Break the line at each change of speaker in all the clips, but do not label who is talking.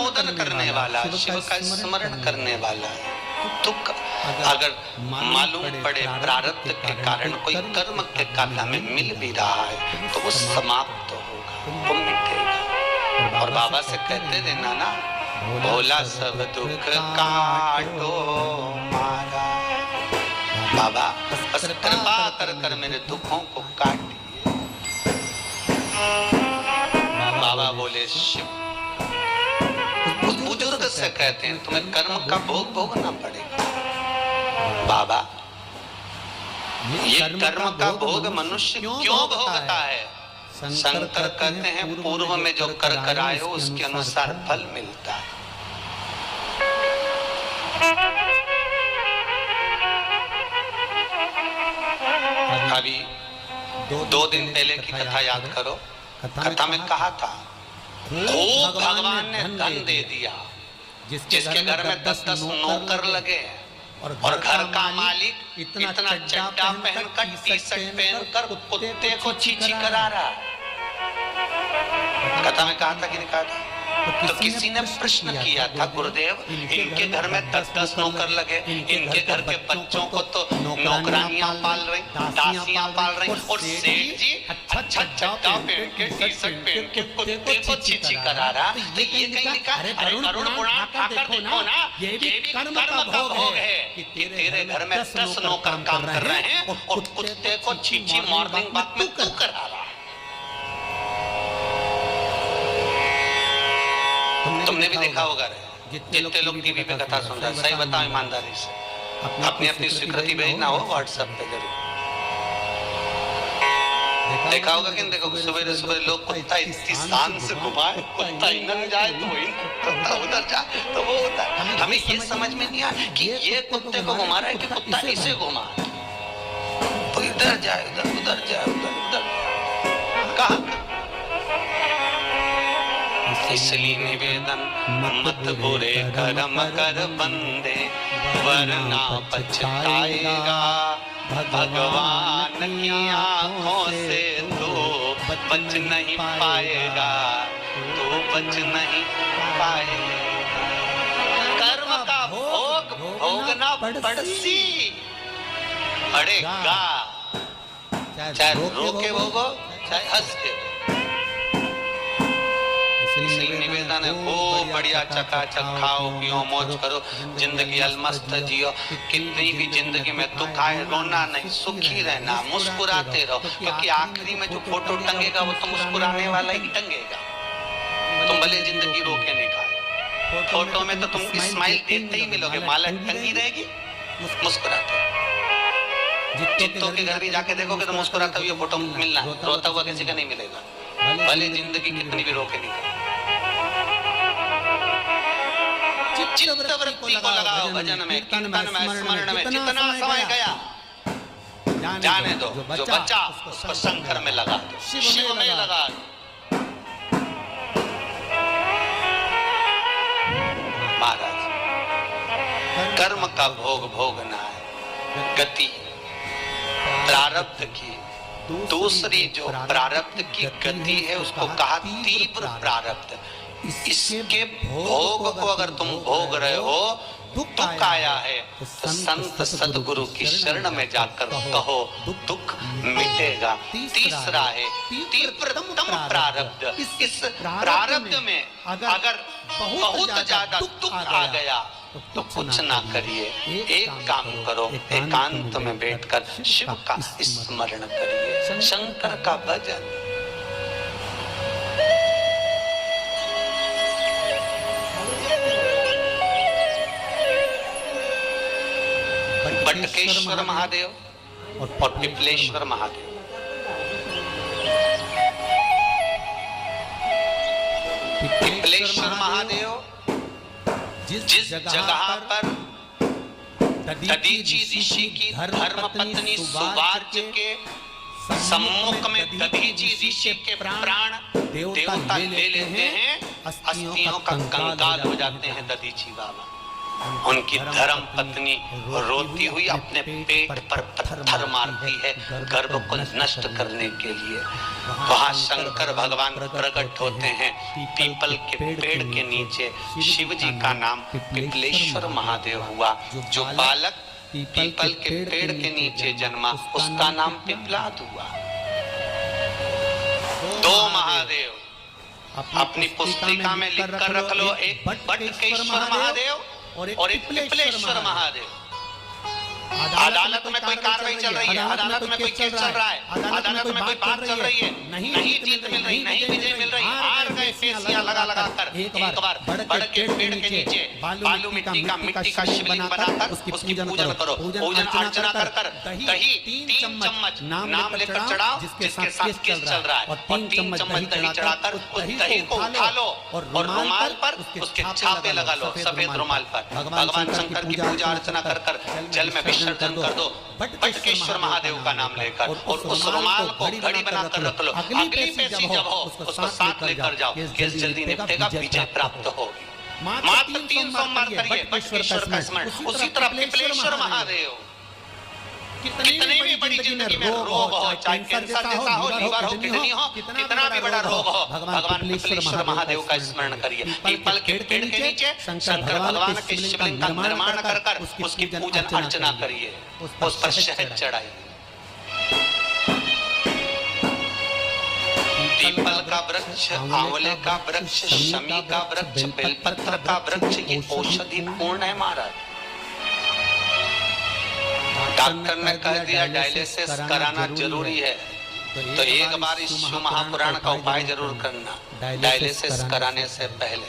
अनुमोदन करने वाला, शिव का स्मरण करने वाला है। तो अगर मालूम पड़े प्रारब्ध के कारण कोई कर्म के कारण हमें मिल भी रहा है तो वो समाप्त होगा, वो मिटेगा। और बाबा से कहते थे नाना, भोला सब दुख काटो मारा। बाबा बस कृपा कर कर मेरे दुखों को काटिए। बाबा बोले शिव, उस बुजुर्ग से कहते हैं तुम्हें कर्म का भोग भोगना पड़ेगा। बाबा ये कर्म का भोग मनुष्य क्यों भोगता है? शंकर कहते हैं पूर्व में जो कर कराए हो उसके अनुसार फल मिलता है। अभी 2 दिन पहले की कथा याद करो। कथा में कहा था खूब भगवान ने धन दे दिया, जिसके घर में 10-10 नौकर लगे और घर का मालिक इतना चड्डा पहनकर, टी-शर्ट पहनकर कुत्ते को चींची करा रहा। कथा में कहा था कि नहीं कहा था? तो किसी ने प्रश्न किया था, गुरुदेव इनके घर में 10-10 नौकर लगे, इनके घर के बच्चों को तो नौकरानियां पाल रही, दासियां पाल रही, और सेठ जी अच्छा चड्डा पहन के, टी-शर्ट पहन के कुत्ते को चींची करा रहा। तो ये कहीं लिखा है? गरुड़ पुराण खाकर देखो ना, ये भी कर्म का भोग है कि तेरे घर में 10 नौकर काम कर रहे हैं और कुत्ते को चींची मॉर्निंग वॉक में तू करा रहा। तुमने भी देखा होगा, जितने लोग टीवी पे कथा सुन रहे हैं, सही बताओ ईमानदारी से, अपनी अपनी स्वीकृति भेजना हो व्हाट्सएप पे जरूर। देखा होगा कि नहीं देखा? सुबह सुबह लोग कुत्ता इतनी शान से घुमाए, कुत्ता इधर जाए तो वही, कुत्ता उधर जाए तो वो होता है। हमें ये समझ में नहीं आया कि ये कुत्ते को घुमा रहा है कि कुत्ता इसे घुमा, तो इधर जाए उधर, उधर जाए उधर, उधर कहा। इसलिए निवेदन मत बुरे कर्म कर बंदे, वरना पछताएगा। भगवान की आंखों से तो बच नहीं पाएगा, तो बच नहीं पाएगा। कर्म का भोग भोगना पड़सी पड़ेगा, चाहे रो के भोगो चाहे हंस के। निवेदन है खूब बढ़िया चकाचक खाओ पियो मौज करो, जिंदगी अलमस्त जियो। कितनी भी जिंदगी में दुख आए रोना नहीं, सुखी रहना, मुस्कुराते रहो, क्योंकि आखिरी में जो फोटो टंगेगा वो तो मुस्कुराने वाला ही टंगेगा। तुम भले जिंदगी रोके नहीं खाए, फोटो में तो तुम स्माइल देते ही मिलोगे, माला टंगी रहेगी मुस्कुराते। जितों के घर भी जाके देखोगे तो मुस्कुराता हुआ फोटो मिलना, रोता हुआ किसी का नहीं मिलेगा, भले जिंदगी कितनी भी रोके नहीं खाए। चित्तवृत्ति को लगाओ भजन में, कीर्तन में, स्मरण में। जितना समय गया जाने दो, जो बचा उसको शंकर में लगा दो, शिव में लगा दो। महाराज कर्म का भोग भोगना है, गति प्रारब्ध की। दूसरी जो प्रारब्ध की गति है उसको कहा तीव्र प्रारब्ध। इसके भोग को अगर तुम भोग रहे हो, दुख आया है तो संत सदगुरु की शरण में जाकर कहो, दुख मिटेगा। तीसरा है तीव्रतम प्रारब्ध। इस प्रारब्ध में अगर बहुत ज्यादा दुख आ गया तो कुछ ना करिए, एक काम करो, एकांत में बैठकर शिव का स्मरण करिए, शंकर का भजन। बटकेश्वर महादेव और पिपलेश्वर महादेव, पिपलेश्वर महादेव जिस जगह पर दधीची ऋषि की धर्मपत्नी सुवार्च के सम्मुख में दधीची ऋषि के प्राण देवता ले लेते हैं, अस्थियों का कंगाल हो जाते हैं दधीची बाबा। उनकी धर्म पत्नी रोती हुई अपने पेट पर पत्थर मारती है गर्भ को नष्ट करने के लिए। वहां शंकर भगवान प्रकट होते हैं पीपल के पेड़ के नीचे। शिव जी का नाम पिपलेश्वर महादेव हुआ। जो बालक पीपल के पेड़ के नीचे जन्मा उसका नाम पिपलाद हुआ। दो महादेव अपनी पुस्तिका में लिख कर रख लो, एक बटकेश्वर महादेव और एक पिपलेश्वर महादेव। अदालत में कोई कार्रवाई चल रही है, अदालत में कोई केस चल रहा है, अदालत में कोई बात चल रही है, नहीं जीत मिल रही, नहीं विजय मिल रही, हार गए पेशियां लगा लगा कर। एक बार बड़ के पेड़ के नीचे बालू मिट्टी का शिवलिंग बनाकर उसकी पूजन करो। पूजन अर्चना कर कर दही 3 चम्मच नाम लेकर चढ़ाओ जिसके साथ केस चल रहा है, और 3 चम्मच दही चढ़ाकर उस दही को उठा लो और रुमाल पर उसके छापे लगा लो, सफेद रुमाल पर। भगवान शंकर की पूजा अर्चना कर कर जल में विसर्जन कर दो बटकेश्वर महादेव का नाम लेकर, और उस रुमाल को घड़ी बनाकर रख लो। अगली पेशी जब हो उसको साथ लेकर जाओ, केस जल्दी निपटेगा, विजय प्राप्त होगी। मात्र 3 सोमवार करिए बटकेश्वर का स्मरण। उसी तरह पिपलेश्वर महादेव कितनी भी बड़ी जिंदगी में रोग हो, चाहे कैंसर जैसा हो, लीवर हो, किडनी हो, कितना भी बड़ा रोग हो, भगवान पिपलेश्वर महादेव का स्मरण करिए। पीपल के पेड़ के नीचे शंकर भगवान के शिवलिंग का निर्माण कर कर उसकी पूजन अर्चना करिए, उस पर शहद चढ़ाइए। पीपल का वृक्ष, आंवले का वृक्ष, शमी का वृक्ष, बेलपत्र का वृक्ष, ये औषधि पूर्ण है महाराज। डॉक्टर ने कह दिया डायलिसिस कराना जरूरी है, तो एक बार इस शिव महापुराण का उपाय जरूर करना। डायलिसिस कराने से पहले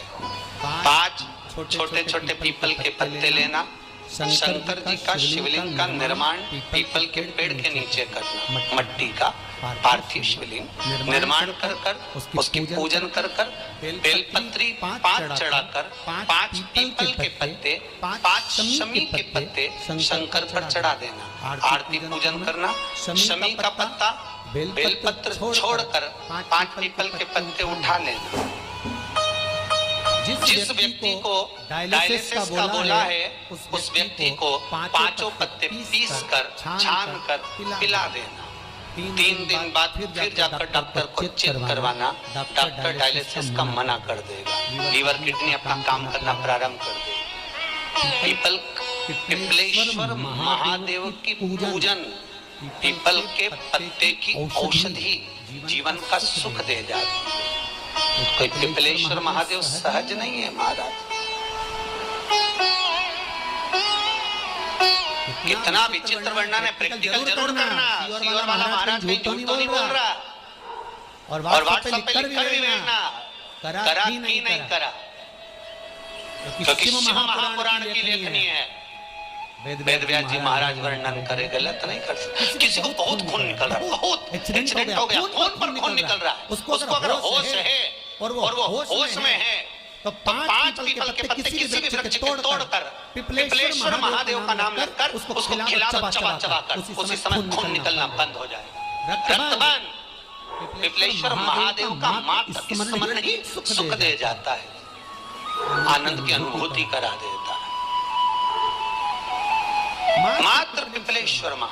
5 छोटे छोटे पीपल के पत्ते लेना, शंकर जी का शिवलिंग का निर्माण पीपल के पेड़ के नीचे करना, मट्टी का पार्थिव शिवलिंग निर्माण कर कर उसकी पूजन कर कर बेलपत्री 5 चढ़ाकर 5 पीपल के पत्ते 5 शमी के पत्ते शंकर पर चढ़ा देना। आरती पूजन करना, शमी का पत्ता बेलपत्र छोड़कर 5 पीपल के पत्ते उठा लेना। जिस व्यक्ति को डायलिसिस का बोला है उस व्यक्ति को 5 पत्ते पीस कर छान कर पिला देना। 3 दिन बाद फिर जाकर डॉक्टर को चेक करवाना, डॉक्टर डायलिसिस का मना कर देगा, लीवर किडनी अपना काम करना प्रारंभ कर देगा। पिपलेश्वर महादेव की पूजन, पीपल के पत्ते की औषधि जीवन का सुख दे जाती है। कोई पिपलेश्वर महादेव सहज नहीं है महाराज। कितना विचित्र वर्णन है, प्रैक्टिकल जरूर करना। सीवर वाला महाराज कोई झूठ तो नहीं बोल रहा, और व्हाट्सएप पे लिखकर भी भेजना करा कि नहीं करा, क्योंकि शिव महापुराण की लेखनी है। वेद व्यास जी महाराज वर्णन करे, गलत नहीं कर सकते। किसी को बहुत खून निकल रहा है, बहुत एक्सीडेंट हो गया, खून पर खून निकल रहा है, उसको अगर होश है और वो होश में है तो 5 पीपल के पत्ते किसी भी वृक्ष को तोड़कर पिपलेश्वर महादेव का नाम लेकर उसको खिला दो चबा कर, उसी समय खून निकलना बंद हो जाए। रक्तबंध पिपलेश्वर महादेव का मात्र स्मरण ही सुख दे जाता है, आनंद की अनुभूति करा देता है। मात्र पिपलेश्वर महादेव।